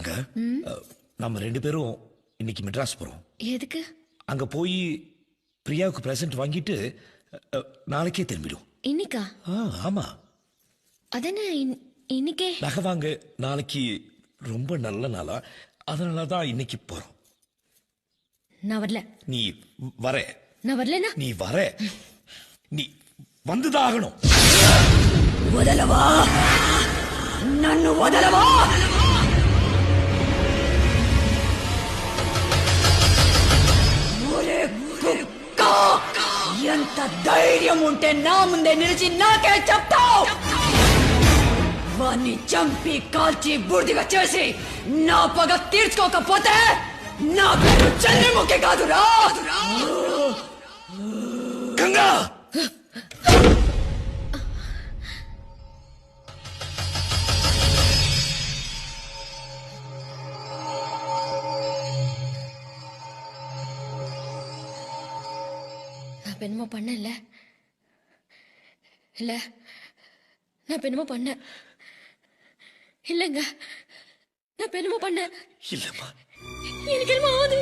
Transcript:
கங்கா, நம்ம 2 பேரும் இன்னைக்கு மெட்ராஸ் போறோம். எதுக்கு? அங்க போய் பிரியாவுக்கு பிரசன்ட் வாங்கிட்டு நாளைக்கே திரும்பிடும். இன்னைக்கா? ஆமா. அதென்ன இன்னைக்கே? நகை வாங்க நாளைக்கு ரொம்ப நல்ல நாளா, அதனாலதான் இன்னைக்கு போறோம். நான் வரல. நீ வர. நான் வரலனா? நீ வர. நீ வந்துதான் ஆகணும். వదలవా నన్ను వదలవా ఒరే కుక్క ఎంత ధైర్యం ఉంటే నా ముందే నిలిచి నాకే చెప్తావు వాణ్ణి చంపి కాల్చి బూడిదిగా చేసి నా పగ తీర్చుకోకపోతే నా పేరు చంద్రముఖి కాదురా గంగా, நான் என்னமோ பண்ணல. இல்ல, நான் என்னமோ பண்ண இல்லங்க. நான் என்னமோ பண்ண. இல்லம்மா, எனக்கு என்னமோ ஆகுது.